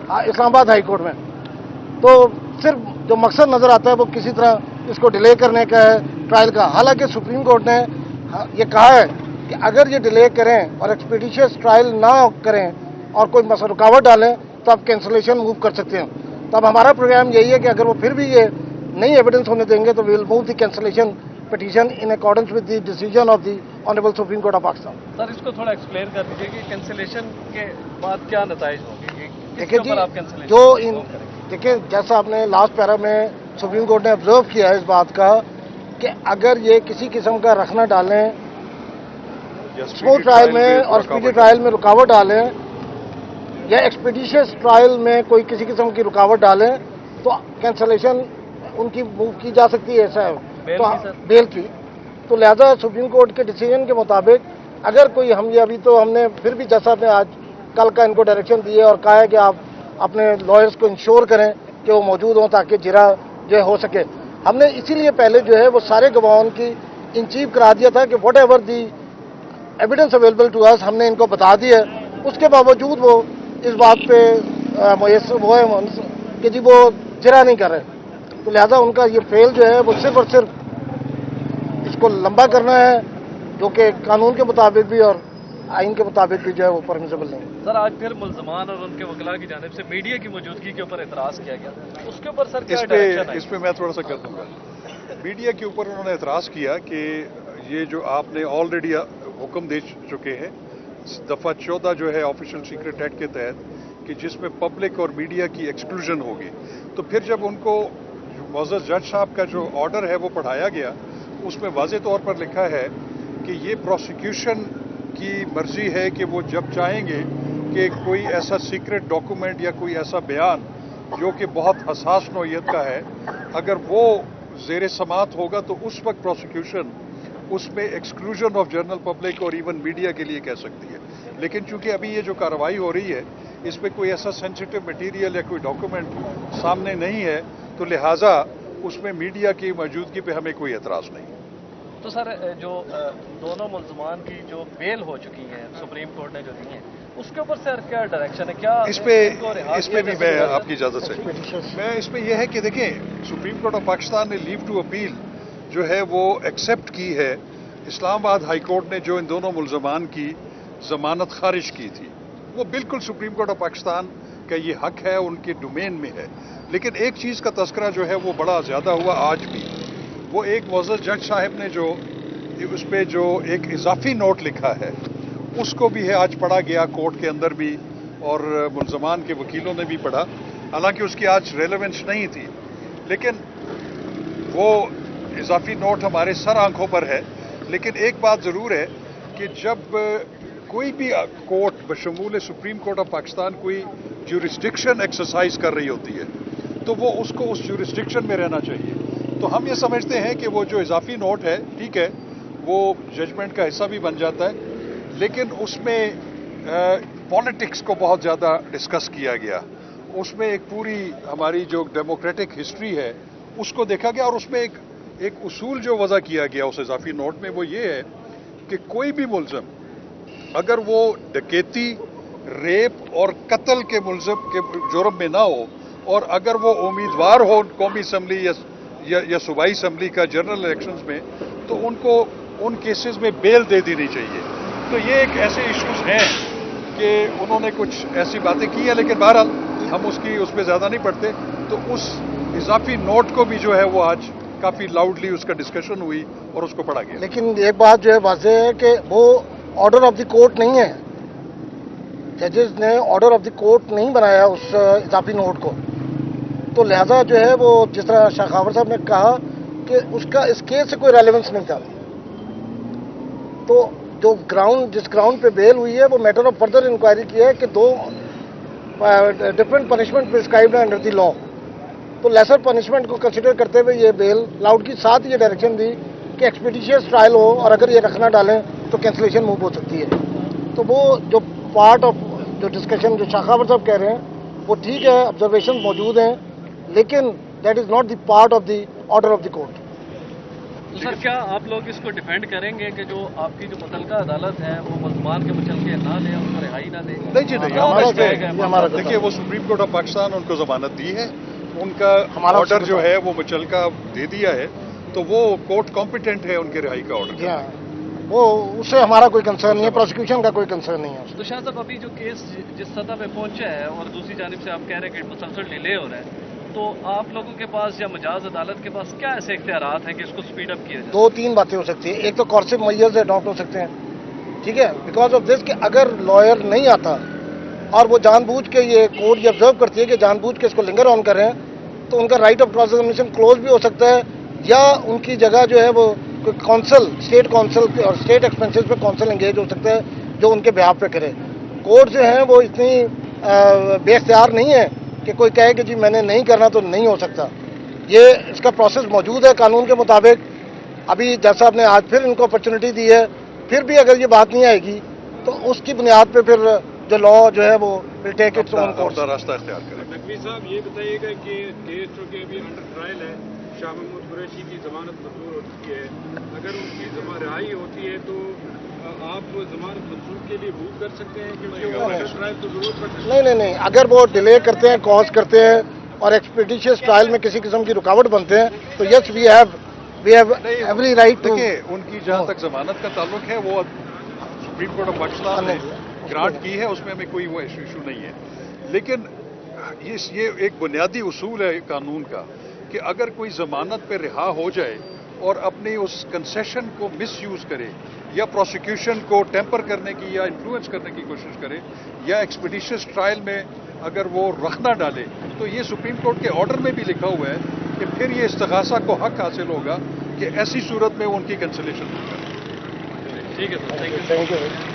اسلام آباد high court میں. تو صرف جو مقصد نظر آتا ہے وہ کسی طرح اس کو ڈیلے کرنے کا ہے ٹرائل کا. حالانکہ سپریم کورٹ نے یہ کہا ہے کہ اگر یہ ڈیلے کریں اور ایکسپیڈیشس ٹرائل نہ کریں اور کوئی مسئلہ رکاوٹ ڈالیں تو آپ کینسلیشن موو کر سکتے ہیں. تو اب ہمارا پروگرام یہی ہے کہ اگر وہ پھر بھی یہ نئی ایویڈنس ہونے دیں گے تو we will move the cancellation petition in accordance with the decision of the honourable Supreme Court of Pakistan. Sir اس کو تھوڑا ایکسپلین کر دیجیے کہ کینسلیشن کے بعد کیا نتائج ہوں گے. دیکھیں جی جو دیکھیں جیسا آپ نے لاسٹ پیرا میں سپریم کورٹ نے آبزرو کیا ہے اس بات کا کہ اگر یہ کسی قسم کا رکھنا ڈالیں اسموتھ ٹرائل میں اور اسپیڈی ٹرائل میں رکاوٹ ڈالیں یا ایکسپیڈیشس ٹرائل میں کوئی کسی قسم کی رکاوٹ ڈالیں تو کینسلیشن ان کی موو کی جا سکتی ہے. ایسا ہے تو بیل کی. تو لہذا سپریم کورٹ کے ڈیسیجن کے مطابق اگر کوئی ہم نے پھر بھی جیسا نے آج کل کا ان کو ڈائریکشن دیے اور کہا ہے کہ آپ اپنے لائرس کو انشور کریں کہ وہ موجود ہوں تاکہ جرا جو ہے ہو سکے. ہم نے اسی لیے پہلے جو ہے وہ سارے گواہوں کی ان چیف کرا دیا تھا کہ whatever the evidence available to اس ہم نے ان کو بتا دیا ہے. اس کے باوجود وہ اس بات پہ میسر وہ ہے کہ جی وہ جرا نہیں کر رہے. تو لہذا ان کا یہ فیل جو ہے وہ صرف اور صرف اس کو لمبا کرنا ہے جو کہ قانون کے مطابق بھی اور آئین کے مطابق بھی جو ہے وہ پرمیسیبل نہیں. سر آج پھر ملزمان اور ان کے وکلاء کی جانب سے میڈیا کی موجودگی کے اوپر اعتراض کیا گیا. اس کے اوپر سر کیا ڈائریکشن ہے؟ اس پہ میں تھوڑا سا کر دوں گا. میڈیا کے اوپر انہوں نے اعتراض کیا کہ یہ جو آپ نے آلریڈی حکم دے چکے ہیں دفعہ 14 جو ہے آفیشیل سیکرٹ ایکٹ کے تحت کہ جس میں پبلک اور میڈیا کی ایکسکلوژن ہوگی. تو پھر جب ان کو معزز جج صاحب کا جو آرڈر ہے وہ پڑھایا گیا اس میں واضح طور پر لکھا ہے کہ یہ پروسیکیوشن کی مرضی ہے کہ وہ جب چاہیں گے کہ کوئی ایسا سیکرٹ ڈاکومنٹ یا کوئی ایسا بیان جو کہ بہت حساس نوعیت کا ہے اگر وہ زیر سماعت ہوگا تو اس وقت پروسیکیوشن اس میں ایکسکلوژن آف جنرل پبلک اور ایون میڈیا کے لیے کہہ سکتی ہے. لیکن چونکہ ابھی یہ جو کارروائی ہو رہی ہے اس میں کوئی ایسا سینسیٹیو مٹیریل یا کوئی ڈاکومنٹ سامنے نہیں ہے تو لہٰذا اس میں میڈیا کی موجودگی پہ ہمیں کوئی اعتراض نہیں. تو سر جو دونوں ملزمان کی جو بیل ہو چکی ہے سپریم کورٹ نے جو دی ہے اس کے اوپر سر کیا ڈائریکشن ہے؟ کیا اس پہ بھی میں آپ کی اجازت سے میں اس پہ یہ ہے کہ دیکھیں سپریم کورٹ آف پاکستان نے لیو ٹو اپیل جو ہے وہ ایکسیپٹ کی ہے. اسلام آباد ہائی کورٹ نے جو ان دونوں ملزمان کی ضمانت خارج کی تھی وہ بالکل سپریم کورٹ آف پاکستان کا یہ حق ہے ان کے ڈومین میں ہے. لیکن ایک چیز کا تذکرہ جو ہے وہ بڑا زیادہ ہوا آج بھی. وہ ایک معزز جج صاحب نے جو اس پہ جو ایک اضافی نوٹ لکھا ہے اس کو بھی ہے آج پڑھا گیا کورٹ کے اندر بھی اور ملزمان کے وکیلوں نے بھی پڑھا. حالانکہ اس کی آج ریلیونس نہیں تھی لیکن وہ اضافی نوٹ ہمارے سر آنکھوں پر ہے. لیکن ایک بات ضرور ہے کہ جب کوئی بھی کورٹ بشمول سپریم کورٹ آف پاکستان کوئی جورسڈکشن ایکسرسائز کر رہی ہوتی ہے تو وہ اس کو اس جورسڈکشن میں رہنا چاہیے. تو ہم یہ سمجھتے ہیں کہ وہ جو اضافی نوٹ ہے ٹھیک ہے وہ ججمنٹ کا حصہ بھی بن جاتا ہے لیکن اس میں پالیٹکس کو بہت زیادہ ڈسکس کیا گیا. اس میں ایک پوری ہماری جو ڈیموکریٹک ہسٹری ہے اس کو دیکھا گیا اور اس میں ایک اصول جو وضع کیا گیا اس اضافی نوٹ میں وہ یہ ہے کہ کوئی بھی ملزم اگر وہ ڈکیتی ریپ اور قتل کے ملزم کے جرم میں نہ ہو اور اگر وہ امیدوار ہو قومی اسمبلی یا صوبائی اسمبلی کا جنرل الیکشنز میں تو ان کو ان کیسز میں بیل دے دینی چاہیے. تو یہ ایک ایسے ایشوز ہیں کہ انہوں نے کچھ ایسی باتیں کی ہیں لیکن بہرحال ہم اس پہ زیادہ نہیں پڑھتے. تو اس اضافی نوٹ کو بھی جو ہے وہ آج کافی لاؤڈلی اس کا ڈسکشن ہوئی اور اس کو پڑھا گیا. لیکن ایک بات جو ہے واضح ہے کہ وہ آرڈر آف دی کورٹ نہیں ہے. ججز نے آرڈر آف دی کورٹ نہیں بنایا اس اضافی نوٹ کو. تو لہذا جو ہے وہ جس طرح شاہ خاور صاحب نے کہا کہ اس کا اس کیس سے کوئی ریلیونس نہیں تھا. تو جو جس گراؤنڈ پہ بیل ہوئی ہے وہ میٹر آف فردر انکوائری کی ہے کہ دو different punishment prescribed under the law. تو لیسر پنشمنٹ کو کنسیڈر کرتے ہوئے یہ بیل لاؤڈ کی ساتھ یہ ڈائریکشن دی کہ ایکسپیڈیشیس ٹرائل ہو اور اگر یہ رکھنا ڈالیں تو کینسلیشن موو ہو سکتی ہے. تو وہ جو پارٹ آف جو ڈسکشن جو شاہ خاور صاحب کہہ رہے ہیں وہ ٹھیک ہے آبزرویشن موجود ہیں لیکن that is not the part of the order of the court. تو سر کیا آپ لوگ اس کو ڈیفینڈ کریں گے کہ جو آپ کی جو متعلقہ عدالت ہے وہ ملزمان کے مچلکے نہ لے ان کو رہائی نہ دے؟ نہیں جی نہیں، ہمارا اس پہ ہمارا دیکھیے وہ سپریم کورٹ آف پاکستان ان کو ضمانت دی ہے، ان کا آرڈر جو ہے وہ مچلکہ دے دیا ہے، تو وہ کورٹ کمپیٹنٹ ہے ان کے رہائی کا آرڈر۔ جی ہاں، وہ اس سے ہمارا کوئی کنسرن نہیں ہے، پروسیکیوشن کا کوئی کنسرن نہیں ہے۔ تو شاہ صاحب ابھی جو کیس جس سطح پہ پہنچا ہے اور دوسری جانب سے آپ کہہ رہے ہیں کہ مسلسل ڈیلے ہو رہا ہے، تو آپ لوگوں کے پاس یا مجاز عدالت کے پاس کیا ایسے اختیارات ہیں کہ اس کو سپیڈ اپ کیا جائے؟ دو تین باتیں ہو سکتی ہیں، ایک تو کورسو میئرز اڈاپٹ ہو سکتے ہیں، ٹھیک ہے، بیکاز آف دس کہ اگر لائر نہیں آتا اور وہ جان بوجھ کے یہ کورٹ یہ آبزرو کرتی ہے کہ جان بوجھ کے اس کو لنگر آن کر رہے ہیں، تو ان کا right of cross examination close بھی ہو سکتا ہے، یا ان کی جگہ جو ہے وہ کوئی کونسل اسٹیٹ کونسل اور اسٹیٹ ایکسپینسز پہ کونسل انگیج ہو سکتا ہے جو ان کے بیہاف پہ کرے۔ کورٹ جو ہیں وہ اتنی بے اختیار نہیں ہے کہ کوئی کہے کہ جی میں نے نہیں کرنا تو نہیں ہو سکتا، یہ اس کا پروسیس موجود ہے قانون کے مطابق۔ ابھی جج صاحب نے آج پھر ان کو اپرچونٹی دی ہے، پھر بھی اگر یہ بات نہیں آئے گی تو اس کی بنیاد پہ پھر جو لا جو ہے وہ ول ٹیک اٹس اون کورس۔ اپنا راستہ اختیار کریں۔ نقوی صاحب یہ بتائیے گا کہ کیس چونکہ ابھی انڈر ٹرائل ہے، شاہ محمود قریشی کی ضمانت منظور ہو چکی ہے، اگر ان کی رہائی ہوتی ہے تو آپ ضمانت منسوخ کے لیے موو کر سکتے ہیں کیونکہ وہ انڈر ٹرائل تو ضرورت پڑ سکتی ہے؟ نہیں، اگر وہ ڈیلے کرتے ہیں، کاز کرتے ہیں اور ایکسپیڈیشیس ٹرائل میں کسی قسم کی رکاوٹ بنتے ہیں تو yes we have every right to. دیکھیے ان کی جہاں تک ضمانت کا تعلق ہے وہ سپریم کورٹ آف پاکستان نے گرانٹ کی ہے، اس میں ہمیں کوئی وہ ایشو نہیں ہے، لیکن یہ ایک بنیادی اصول ہے قانون کا کہ اگر کوئی ضمانت پہ رہا ہو جائے اور اپنی اس کنسیشن کو مس یوز کرے یا پروسیکیوشن کو ٹیمپر کرنے کی یا انفلوئنس کرنے کی کوشش کرے یا ایکسپیڈیشس ٹرائل میں اگر وہ رخ نہ ڈالے، تو یہ سپریم کورٹ کے آرڈر میں بھی لکھا ہوا ہے کہ پھر یہ استغاثہ کو حق حاصل ہوگا کہ ایسی صورت میں وہ ان کی کنسلیشن ہو جائے۔ ٹھیک ہے سر، تھینک یو۔ Thank you.